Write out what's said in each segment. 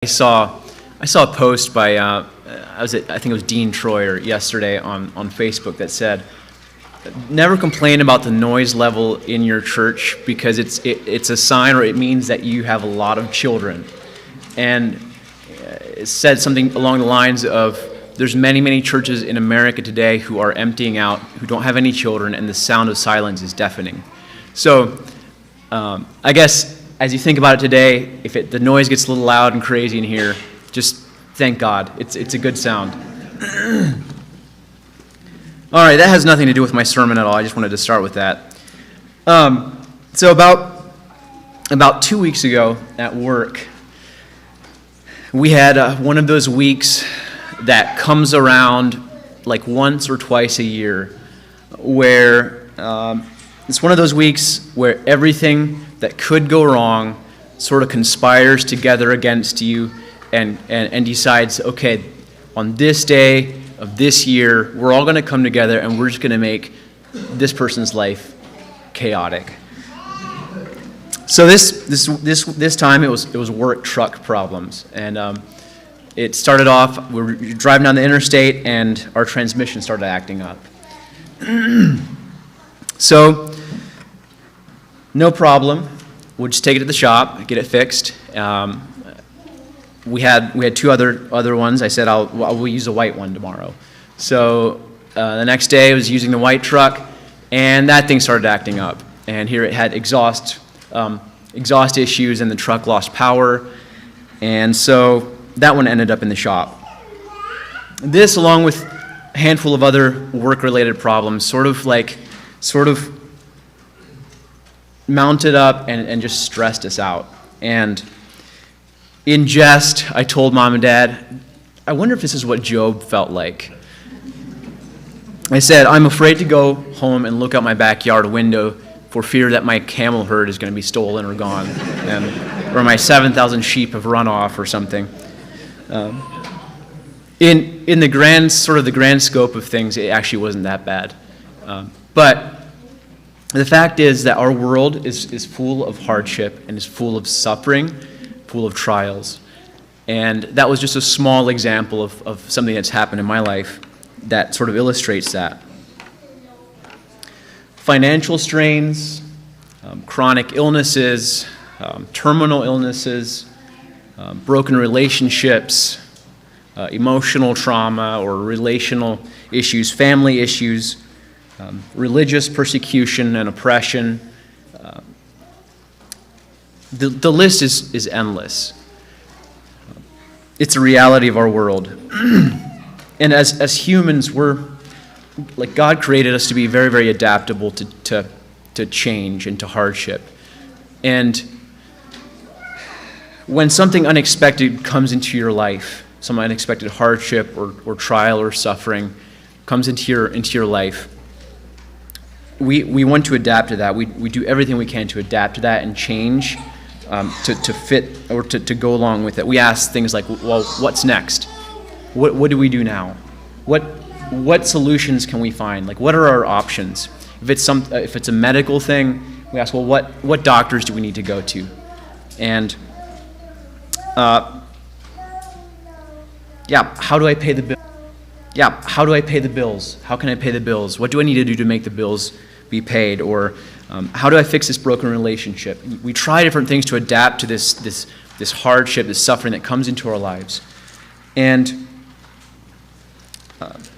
I saw a post by I think it was Dean Troyer yesterday on Facebook that said, never complain about the noise level in your church because it's a sign, or it means that you have a lot of children. And it said something along the lines of, there's many churches in America today who are emptying out, who don't have any children, and the sound of silence is deafening. So I guess as you think about it today, if the noise gets a little loud and crazy in here, just thank God. It's a good sound. All right, that has nothing to do with my sermon at all. I just wanted to start with that. So about 2 weeks ago at work, we had one of those weeks that comes around like once or twice a year, where it's one of those weeks where everything that could go wrong sort of conspires together against you and decides, okay, on this day of this year, we're all going to come together and we're just going to make this person's life chaotic. So this time it was work truck problems, and it started off, we were driving down the interstate and our transmission started acting up. So no problem. We'll just take it to the shop, get it fixed. We had two other ones. I said we'll use a white one tomorrow. So the next day I was using the white truck, and that thing started acting up. And here it had exhaust issues, and the truck lost power. And so that one ended up in the shop. This, along with a handful of other work-related problems, sort of mounted up and just stressed us out. And in jest, I told Mom and Dad, I wonder if this is what Job felt like. I said, I'm afraid to go home and look out my backyard window for fear that my camel herd is going to be stolen or gone, or my 7,000 sheep have run off or something. In the grand scope of things, it actually wasn't that bad. But the fact is that our world is full of hardship and is full of suffering, full of trials. And that was just a small example of something that's happened in my life that sort of illustrates that. Financial strains, chronic illnesses, terminal illnesses, broken relationships, emotional trauma or relational issues, family issues, religious persecution and oppression. The list is endless. It's a reality of our world. And as humans, we're like, God created us to be very adaptable to change and to hardship. And when something unexpected comes into your life, some unexpected hardship or trial or suffering comes into your life, we want to adapt to that. We do everything we can to adapt to that and change to fit or to go along with it. We ask things like, well, what's next? What do we do now? What solutions can we find? Like, what are our options? If it's a medical thing, we ask, well, what doctors do we need to go to? And how do I pay the bill? How do I pay the bills? How can I pay the bills? What do I need to do to make the bills be paid? Or how do I fix this broken relationship? We try different things to adapt to this hardship, this suffering that comes into our lives. And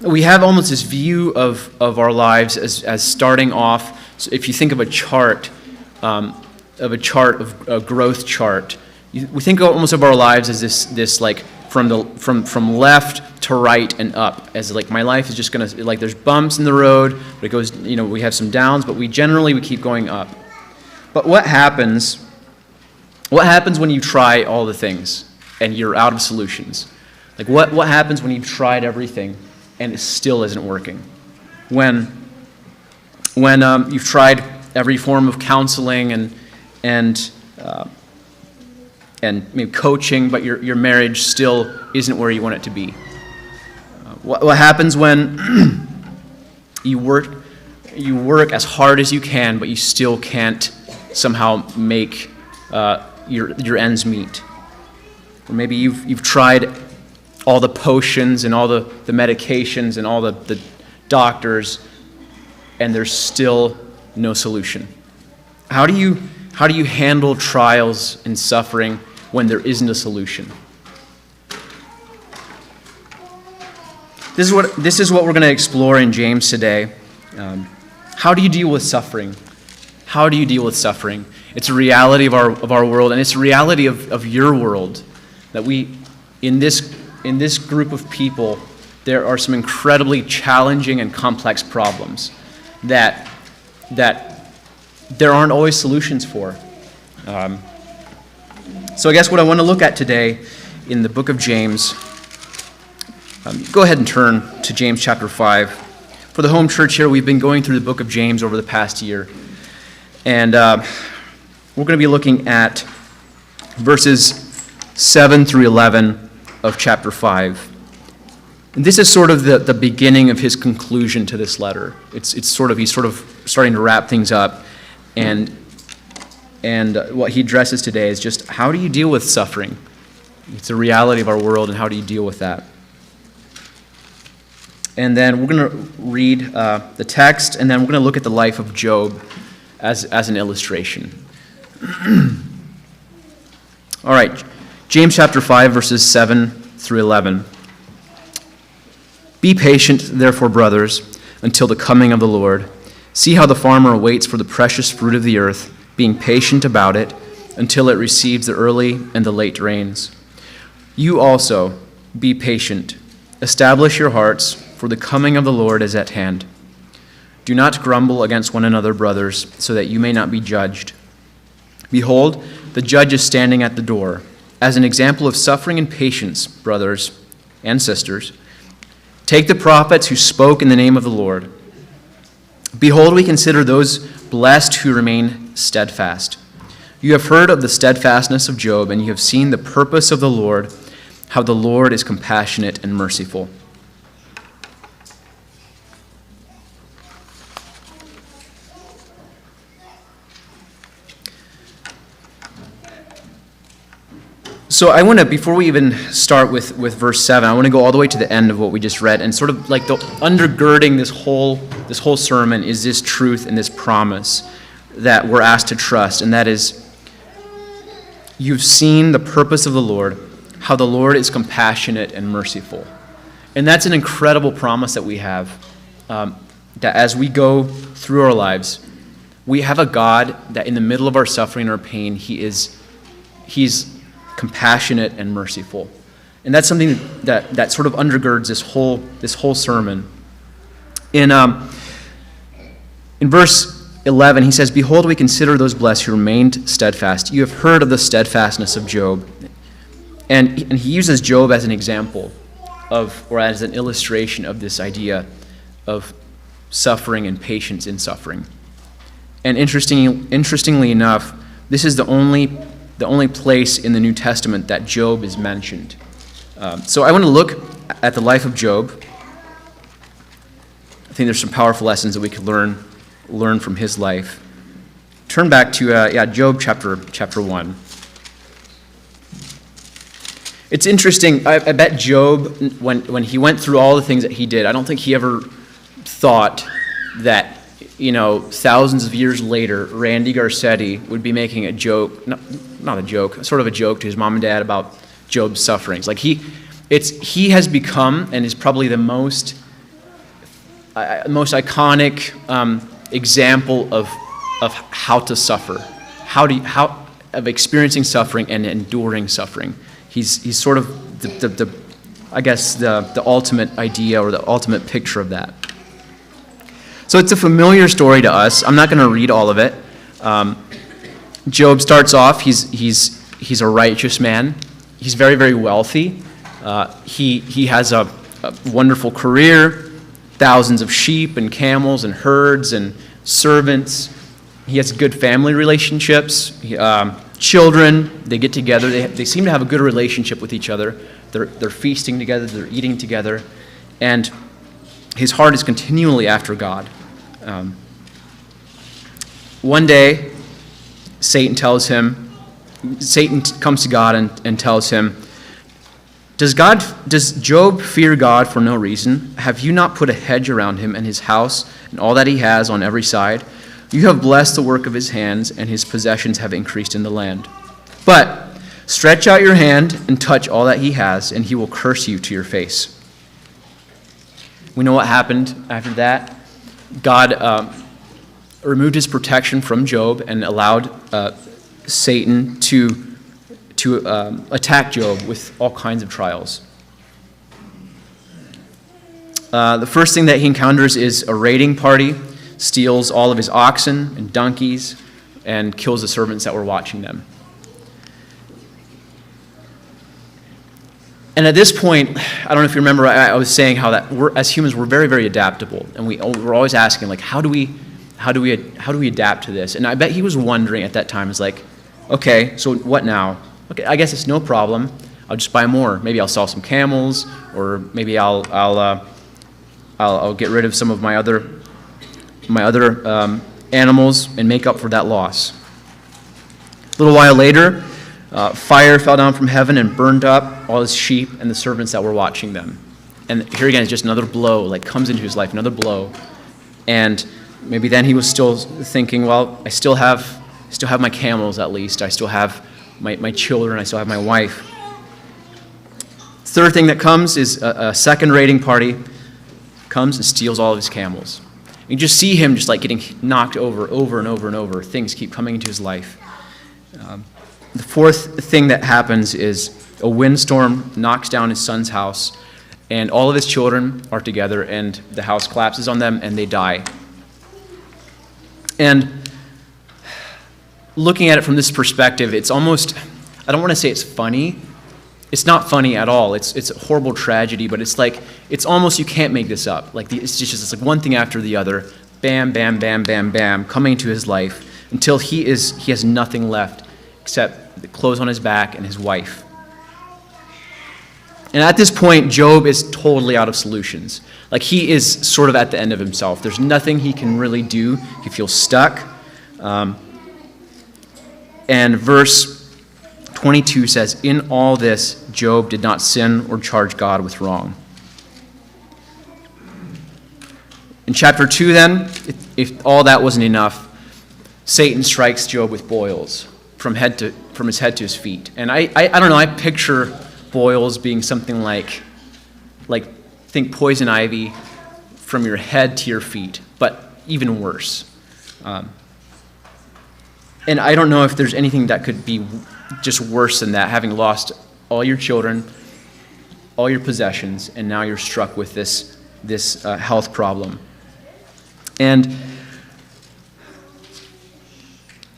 we have almost this view of our lives as starting off. So if you think of a chart, a growth chart, we think almost of our lives as this like from left to right and up, as like my life is just gonna, like, there's bumps in the road, but it goes, we have some downs, but we keep going up. But what happens when you try all the things and you're out of solutions? Like, what happens when you've tried everything and it still isn't working? When you've tried every form of counseling and maybe coaching, but your marriage still isn't where you want it to be? What happens when you work as hard as you can, but you still can't somehow make your ends meet? Or maybe you've tried all the potions and all the medications and all the doctors, and there's still no solution. How do you handle trials and suffering when there isn't a solution? This is what we're going to explore in James today. How do you deal with suffering? How do you deal with suffering? It's a reality of our world, and it's a reality of your world. That we, in this group of people, there are some incredibly challenging and complex problems that there aren't always solutions for. So I guess what I want to look at today in the book of James, go ahead and turn to James chapter 5. For the home church here, we've been going through the book of James over the past year. And we're going to be looking at verses 7 through 11 of chapter 5. And this is sort of the beginning of his conclusion to this letter. He's sort of starting to wrap things up. And what he addresses today is just how do you deal with suffering? It's a reality of our world, and how do you deal with that? And then we're going to read the text, and then we're going to look at the life of Job as an illustration. All right, James chapter 5, verses 7 through 11. Be patient, therefore, brothers, until the coming of the Lord. See how the farmer waits for the precious fruit of the earth, being patient about it until it receives the early and the late rains. You also be patient. Establish your hearts, for the coming of the Lord is at hand. Do not grumble against one another, brothers, so that you may not be judged. Behold, the judge is standing at the door. As an example of suffering and patience, brothers and sisters, take the prophets who spoke in the name of the Lord. Behold, we consider those blessed who remain steadfast. You have heard of the steadfastness of Job, and you have seen the purpose of the Lord, how the Lord is compassionate and merciful. So I want to, before we even start with verse 7, I want to go all the way to the end of what we just read, and sort of like the undergirding this whole sermon is this truth and this promise that we're asked to trust, and that is, you've seen the purpose of the Lord, how the Lord is compassionate and merciful. And that's an incredible promise that we have, that as we go through our lives, we have a God that in the middle of our suffering or pain, He's compassionate and merciful. And that's something that sort of undergirds this whole sermon. In verse 11, he says, Behold, we consider those blessed who remained steadfast. You have heard of the steadfastness of Job. And he uses Job as an example or as an illustration of this idea of suffering and patience in suffering. And interestingly enough, this is the only place in the New Testament that Job is mentioned. So I want to look at the life of Job. I think there's some powerful lessons that we could learn from his life. Turn back to Job chapter 1. It's interesting. I bet Job, when he went through all the things that he did, I don't think he ever thought that, thousands of years later, Randy Garcete would be making a joke, not a joke, sort of a joke to his mom and dad about Job's sufferings. Like he has become and is probably the most iconic example of how to suffer, of experiencing suffering and enduring suffering. He's sort of the ultimate idea or the ultimate picture of that. So it's a familiar story to us. I'm not going to read all of it. Job starts off, he's a righteous man. He's very, very wealthy. He has a wonderful career, thousands of sheep and camels and herds and servants. He has good family relationships. Children, they get together. They seem to have a good relationship with each other. They're feasting together. They're eating together. And his heart is continually after God. One day, Satan comes to God and tells him, Does Job fear God for no reason? Have you not put a hedge around him and his house and all that he has on every side? You have blessed the work of his hands, and his possessions have increased in the land. But stretch out your hand and touch all that he has, and he will curse you to your face. We know what happened after that. God removed his protection from Job and allowed Satan to attack Job with all kinds of trials. The first thing that he encounters is a raiding party, steals all of his oxen and donkeys, and kills the servants that were watching them. And at this point, I don't know if you remember, I was saying how that as humans, we're very, very adaptable, and we're always asking, like, how do we adapt to this? And I bet he was wondering at that time, is like, okay, so what now? Okay, I guess it's no problem. I'll just buy more. Maybe I'll sell some camels, or maybe I'll get rid of some of my other animals and make up for that loss. A little while later, fire fell down from heaven and burned up all his sheep and the servants that were watching them. And here again is just another blow, like comes into his life, another blow. And maybe then he was still thinking, well, I still have my camels at least. I still have my children. I still have my wife. Third thing that comes is a second raiding party comes and steals all of his camels. You just see him just like getting knocked over and over and over. Things keep coming into his life. The fourth thing that happens is a windstorm knocks down his son's house, and all of his children are together, and the house collapses on them, and they die. And looking at it from this perspective, it's almost, I don't want to say it's funny. It's not funny at all. It's a horrible tragedy, but it's like, it's almost, you can't make this up. Like it's like one thing after the other, bam, bam, bam, bam, bam, coming into his life until he has nothing left except the clothes on his back and his wife. And at this point, Job is totally out of solutions. Like he is sort of at the end of himself. There's nothing he can really do. He feels stuck. And verse 22 says, in all this, Job did not sin or charge God with wrong. In chapter 2 then, if all that wasn't enough, Satan strikes Job with boils from his head to his feet. And I don't know, I picture boils being something like think poison ivy from your head to your feet, but even worse. And I don't know if there's anything that could be just worse than that, having lost all your children, all your possessions, and now you're struck with this health problem. And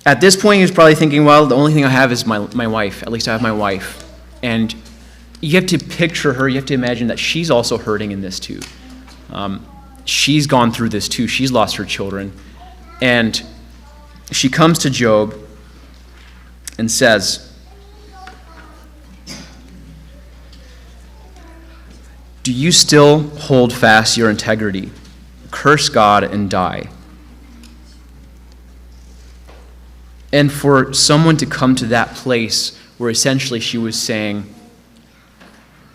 at this point, he was probably thinking, well, the only thing I have is my wife. At least I have my wife. And you have to picture her. You have to imagine that she's also hurting in this too. She's gone through this too. She's lost her children. And she comes to Job and says, do you still hold fast your integrity? Curse God and die. And for someone to come to that place where essentially she was saying,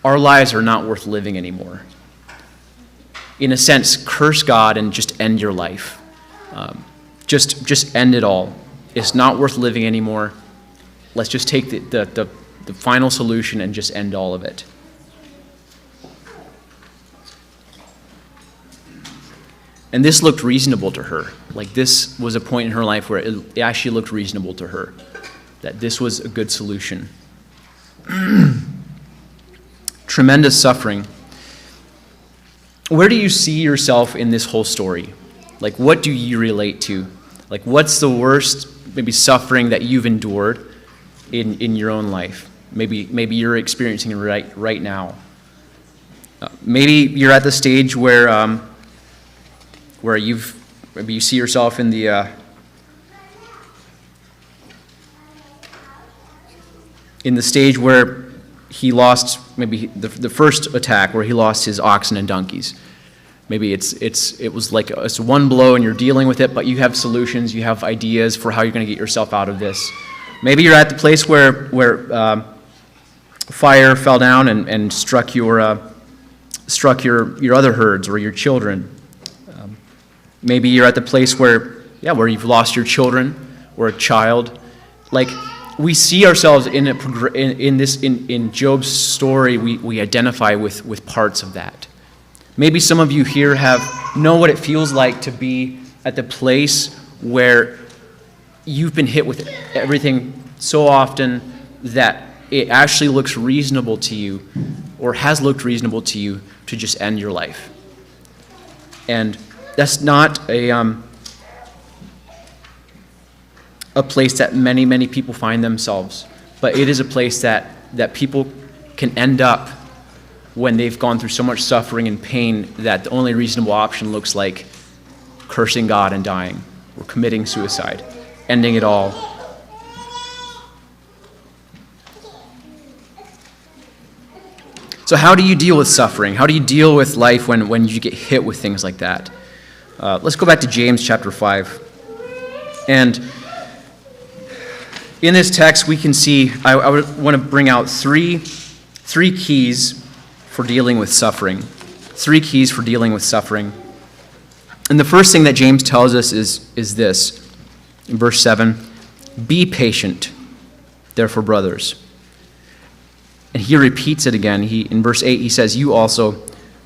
our lives are not worth living anymore. In a sense, curse God and just end your life. Just end it all. It's not worth living anymore. Let's just take the final solution and just end all of it. And this looked reasonable to her. Like this was a point in her life where it actually looked reasonable to her, that this was a good solution. Tremendous suffering. Where do you see yourself in this whole story? Like what do you relate to? Like what's the worst maybe suffering that you've endured in your own life? Maybe you're experiencing it right now. Maybe you're at the stage where maybe you see yourself in the stage where he lost maybe the first attack where he lost his oxen and donkeys. Maybe it was like it's one blow and you're dealing with it, but you have solutions, you have ideas for how you're going to get yourself out of this. Maybe you're at the place where fire fell down and struck your other herds or your children. Maybe you're at the place where you've lost your children or a child. Like, we see ourselves in Job's story. We identify with parts of that. Maybe some of you here know what it feels like to be at the place where you've been hit with everything so often that it actually looks reasonable to you, or has looked reasonable to you, to just end your life. And that's not a place that many people find themselves, but it is a place that people can end up when they've gone through so much suffering and pain that the only reasonable option looks like cursing God and dying, or committing suicide, ending it all. So how do you deal with suffering? How do you deal with life when you get hit with things like that? Let's go back to James chapter 5. And in this text, we can see, I would want to bring out three keys for dealing with suffering. 3 keys for dealing with suffering. And the first thing that James tells us is this, in verse 7, be patient, therefore, brothers. And he repeats it again. In verse 8, he says, you also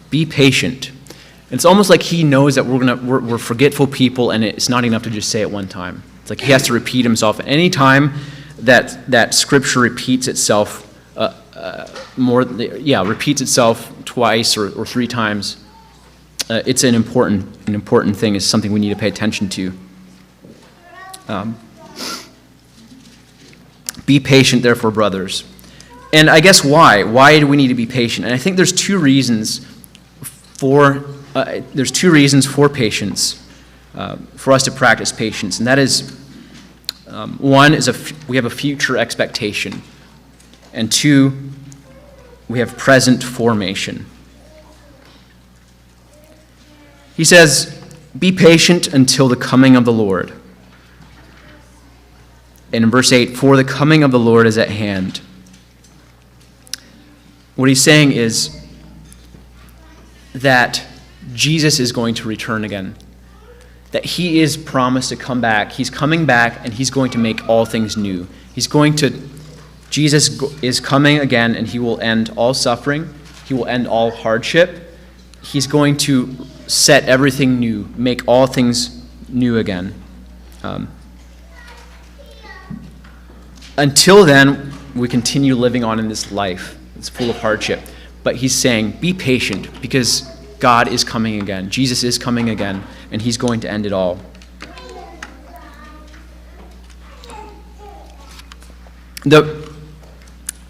be patient. And it's almost like he knows that we're forgetful people, and it's not enough to just say it one time. It's like he has to repeat himself. Any time that Scripture repeats itself repeats itself twice or 3 times, it's an important thing. It's something we need to pay attention to. Be patient, therefore, brothers. And I guess why? Why do we need to be patient? And I think there's 2 reasons for patience, for us to practice patience. And that is, one is we have a future expectation, and 2, we have present formation. He says, be patient until the coming of the Lord. And in verse 8, for the coming of the Lord is at hand. What he's saying is that Jesus is going to return again. That he is promised to come back. He's coming back, and he's going to make all things new. Jesus is coming again, and he will end all suffering. He will end all hardship. He's going to set everything new, make all things new again. Until then, we continue living on in this life. It's full of hardship. But he's saying, be patient, because God is coming again. Jesus is coming again, and he's going to end it all.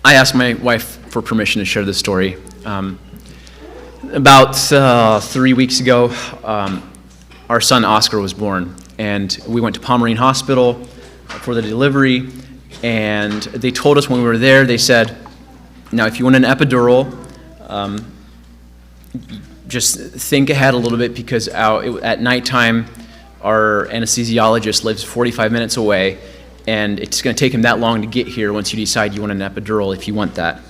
I asked my wife for permission to share this story. About 3 weeks ago, our son Oscar was born, and we went to Pomeranian Hospital for the delivery, and they told us when we were there, they said, now if you want an epidural, just think ahead a little bit, because at nighttime, our anesthesiologist lives 45 minutes away, and it's going to take him that long to get here once you decide you want an epidural, if you want that.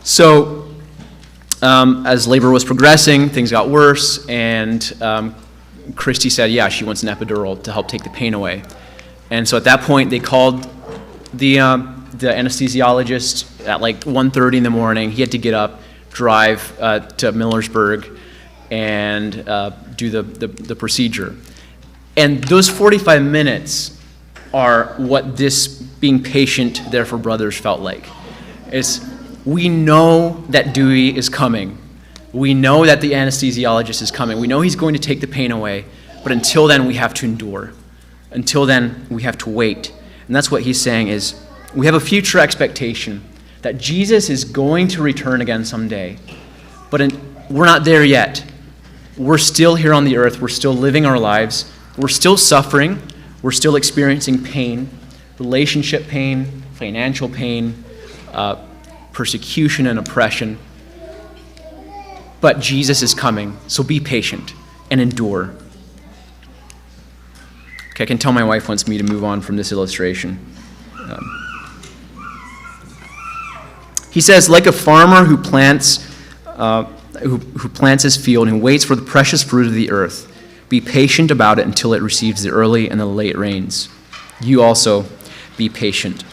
So as labor was progressing, things got worse, and Christy said, yeah, she wants an epidural to help take the pain away. And so at that point, they called the anesthesiologist at like 1:30 in the morning. He had to get up, drive to Millersburg, and do the procedure. And those 45 minutes are what this being patient, therefore brothers, felt like. We know that Dewey is coming. We know that the anesthesiologist is coming. We know he's going to take the pain away. But until then, we have to endure. Until then, we have to wait. And that's what he's saying is, we have a future expectation that Jesus is going to return again someday. But we're not there yet. We're still here on the earth. We're still living our lives. We're still suffering. We're still experiencing pain, relationship pain, financial pain, persecution and oppression. But Jesus is coming, so be patient and endure. Okay, I can tell my wife wants me to move on from this illustration. He says, like a farmer who plants his field and waits for the precious fruit of the earth, be patient about it until it receives the early and the late rains. You also be patient.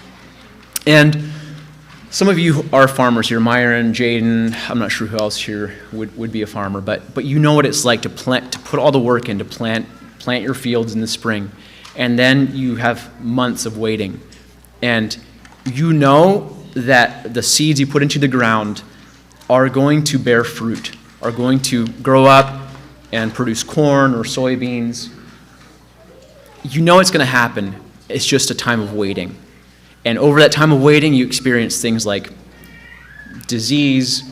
And some of you are farmers here, Myron, Jaden, I'm not sure who else here would be a farmer, but you know what it's like to put all the work in to plant your fields in the spring, and then you have months of waiting. And you know that the seeds you put into the ground are going to bear fruit, are going to grow up and produce corn or soybeans. You know it's going to happen. It's just a time of waiting. And over that time of waiting, you experience things like disease,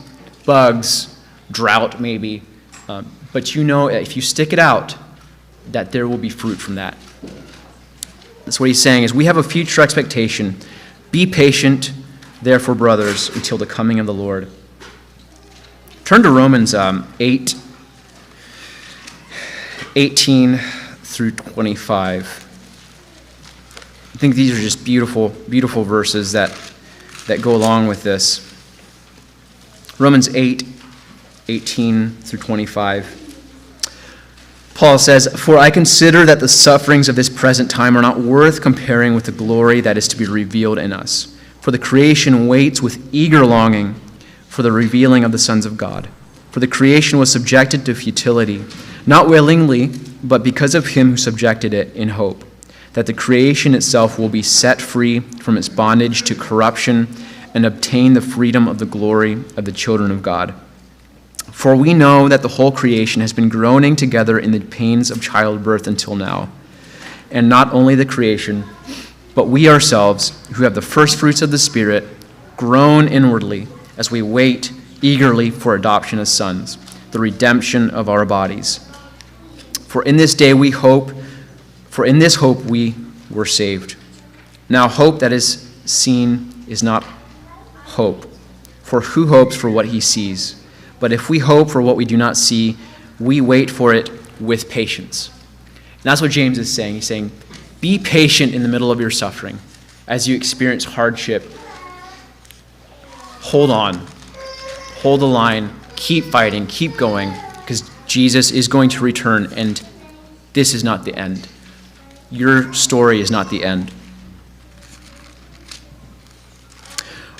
bugs, drought maybe. But you know if you stick it out, that there will be fruit from that. That's what he's saying is we have a future expectation. Be patient, therefore, brothers, until the coming of the Lord. Turn to Romans 8:18 through 25. I think these are just beautiful, beautiful verses that go along with this. Romans 8:18 through 25. Paul says, "For I consider that the sufferings of this present time are not worth comparing with the glory that is to be revealed in us. For the creation waits with eager longing for the revealing of the sons of God. For the creation was subjected to futility, not willingly, but because of him who subjected it in hope, that the creation itself will be set free from its bondage to corruption and obtain the freedom of the glory of the children of God. For we know that the whole creation has been groaning together in the pains of childbirth until now. And not only the creation, but we ourselves, who have the first fruits of the Spirit, groan inwardly as we wait eagerly for adoption as sons, the redemption of our bodies. For in this hope we were saved. Now hope that is seen is not hope, for who hopes for what he sees? But if we hope for what we do not see, we wait for it with patience." And that's what James is saying. He's saying, be patient in the middle of your suffering. As you experience hardship, hold on. Hold the line. Keep fighting. Keep going. Because Jesus is going to return, and this is not the end. Your story is not the end.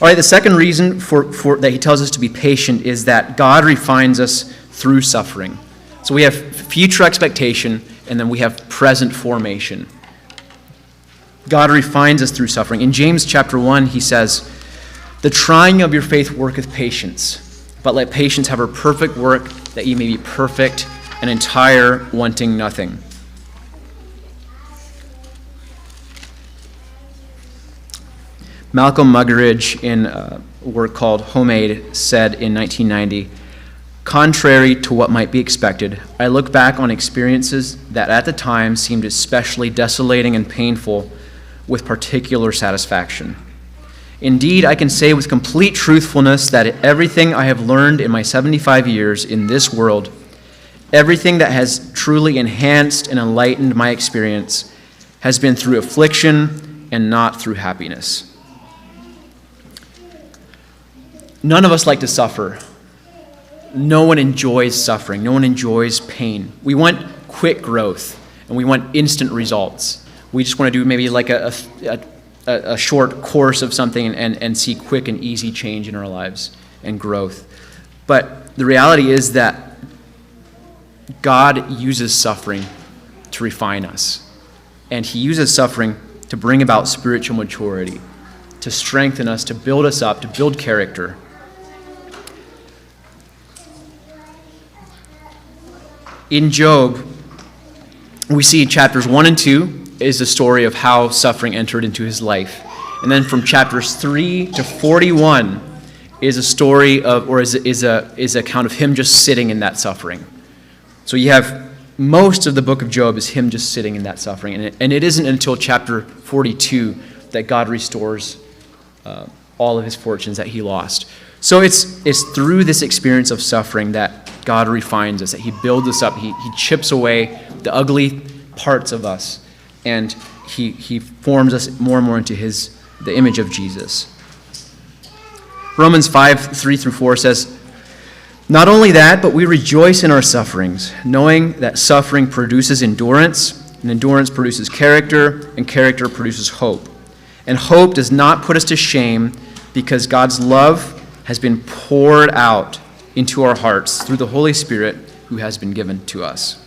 All right, the second reason for that he tells us to be patient is that God refines us through suffering. So we have future expectation, and then we have present formation. God refines us through suffering. In James chapter 1, he says, "The trying of your faith worketh patience, but let patience have her perfect work, that ye may be perfect and entire, wanting nothing." Malcolm Muggeridge, in a work called Homemade, said in 1990, "Contrary to what might be expected, I look back on experiences that at the time seemed especially desolating and painful with particular satisfaction. Indeed, I can say with complete truthfulness that everything I have learned in my 75 years in this world, everything that has truly enhanced and enlightened my experience, has been through affliction and not through happiness." None of us like to suffer. No one enjoys suffering. No one enjoys pain. We want quick growth, and we want instant results. We just want to do maybe like a short course of something and see quick and easy change in our lives and growth. But the reality is that God uses suffering to refine us. And he uses suffering to bring about spiritual maturity, to strengthen us, to build us up, to build character. In Job, we see chapters 1 and 2 is the story of how suffering entered into his life. And then from chapters 3 to 41 is a story of, or is a account of him just sitting in that suffering. So you have most of the book of Job is him just sitting in that suffering. And it isn't until chapter 42 that God restores all of his fortunes that he lost. So it's through this experience of suffering that God refines us, that he builds us up. He chips away the ugly parts of us, and he forms us more and more into the image of Jesus. Romans 5:3-4 says, "Not only that, but we rejoice in our sufferings, knowing that suffering produces endurance, and endurance produces character, and character produces hope. And hope does not put us to shame, because God's love has been poured out into our hearts through the Holy Spirit who has been given to us."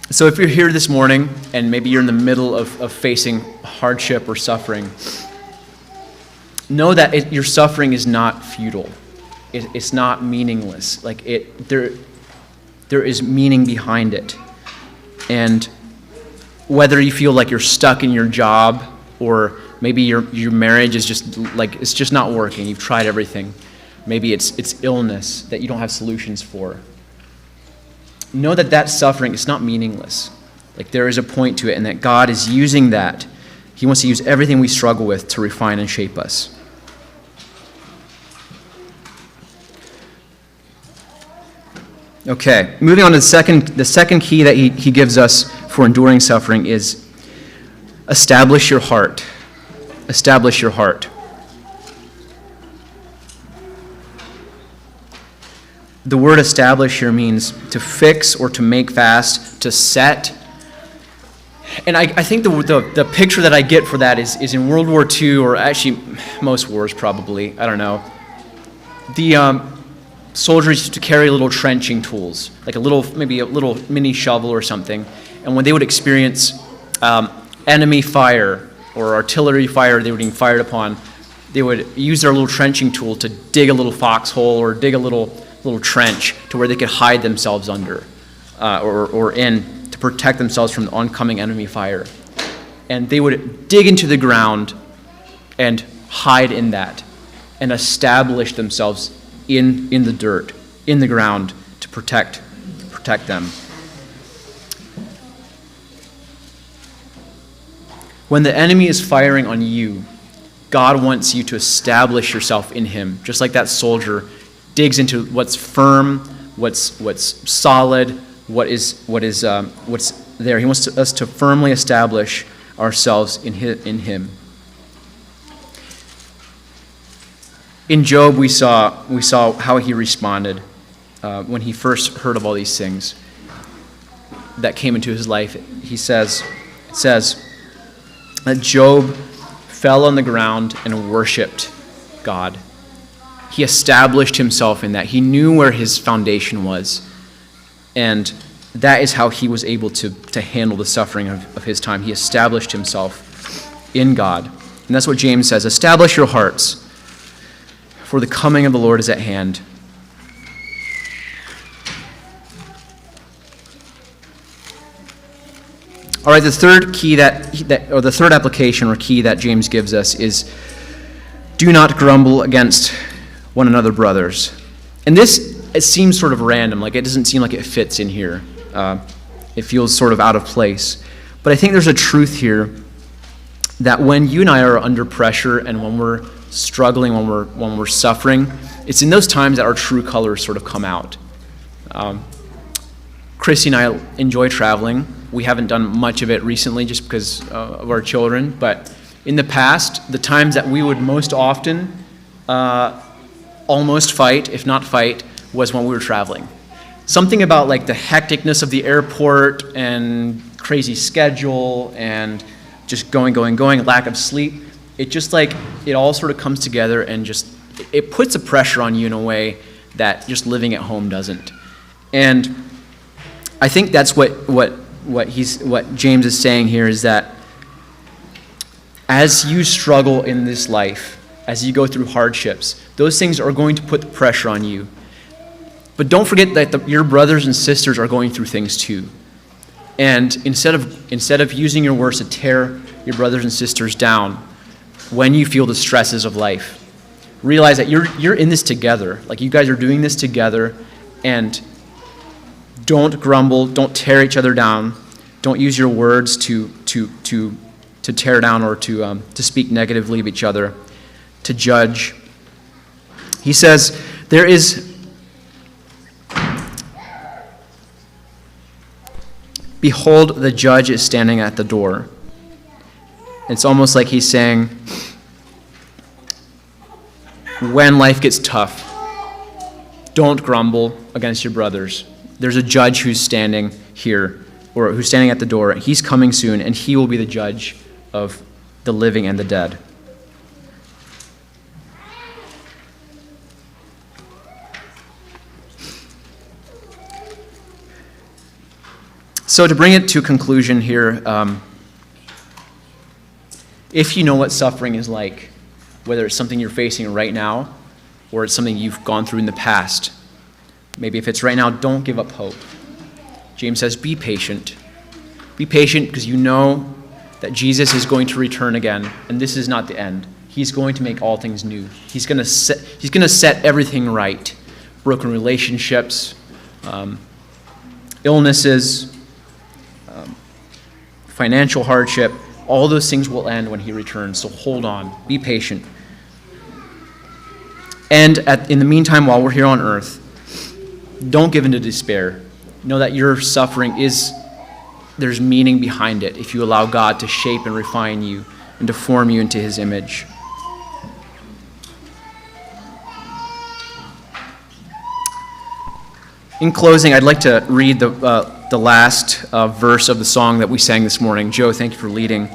So if you're here this morning and maybe you're in the middle of facing hardship or suffering, know that your suffering is not futile. It's not meaningless. There is meaning behind it. And whether you feel like you're stuck in your job, or maybe your marriage is just it's just not working, you've tried everything. Maybe it's illness that you don't have solutions for. Know that suffering is not meaningless. There is a point to it, and that God is using that. He wants to use everything we struggle with to refine and shape us. Okay, moving on to the second key that he gives us for enduring suffering is establish your heart. Establish your heart. The word establish here means to fix or to make fast, to set. And I think the picture that I get for that is in World War II, or actually most wars probably, I don't know. The soldiers used to carry little trenching tools, maybe a little mini shovel or something. And when they would experience enemy fire or artillery fire, they were being fired upon, they would use their little trenching tool to dig a little foxhole or dig a little trench to where they could hide themselves under or in to protect themselves from the oncoming enemy fire. And they would dig into the ground and hide in that and establish themselves in the dirt, in the ground, to protect them. When the enemy is firing on you, God wants you to establish yourself in him, just like that soldier digs into what's firm, what's solid, what's there. He wants us to firmly establish ourselves in him. In Job, we saw how he responded when he first heard of all these things that came into his life. It says that Job fell on the ground and worshipped God. He established himself in that. He knew where his foundation was. And that is how he was able to handle the suffering of his time. He established himself in God. And that's what James says. Establish your hearts, for the coming of the Lord is at hand. All right, the third key or the third application or key that James gives us is do not grumble against one another, brothers. And it seems sort of random, it doesn't seem like it fits in here. It feels sort of out of place. But I think there's a truth here that when you and I are under pressure and when we're struggling, when we're suffering, it's in those times that our true colors sort of come out. Chrissy and I enjoy traveling. We haven't done much of it recently just because of our children, but in the past, the times that we would most often almost fight, if not fight, was when we were traveling. Something about the hecticness of the airport and crazy schedule and just going, lack of sleep. It just it all sort of comes together and just, it puts a pressure on you in a way that just living at home doesn't. And I think that's what James is saying here is that as you struggle in this life, as you go through hardships, those things are going to put pressure on you. But don't forget that your brothers and sisters are going through things too. And instead of using your words to tear your brothers and sisters down when you feel the stresses of life, realize that you're in this together. You guys are doing this together, and don't grumble, don't tear each other down. Don't use your words to tear down or to speak negatively of each other, to judge. He says there is Behold, the judge is standing at the door. It's almost like he's saying, when life gets tough, don't grumble against your brothers. There's a judge who's standing here, or who's standing at the door. He's coming soon, and he will be the judge of the living and the dead. So to bring it to a conclusion here, if you know what suffering is like, whether it's something you're facing right now or it's something you've gone through in the past, maybe if it's right now, don't give up hope. James says, be patient. Be patient because you know that Jesus is going to return again, and this is not the end. He's going to make all things new. He's going to set everything right. Broken relationships, illnesses, financial hardship, all those things will end when he returns. So hold on. Be patient. And in the meantime, while we're here on earth, don't give in to despair. Know that your suffering there's meaning behind it if you allow God to shape and refine you and to form you into his image. In closing, I'd like to read the last verse of the song that we sang this morning. Joe, thank you for leading.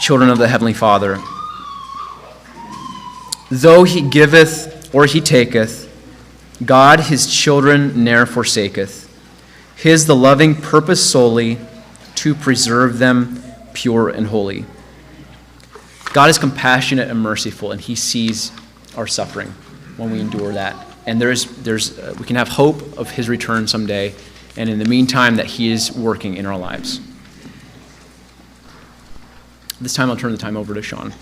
Children of the Heavenly Father. Though he giveth or he taketh, God his children ne'er forsaketh. His the loving purpose solely to preserve them pure and holy. God is compassionate and merciful, and he sees our suffering when we endure that. And we can have hope of his return someday, and in the meantime that he is working in our lives. This time I'll turn the time over to Sean.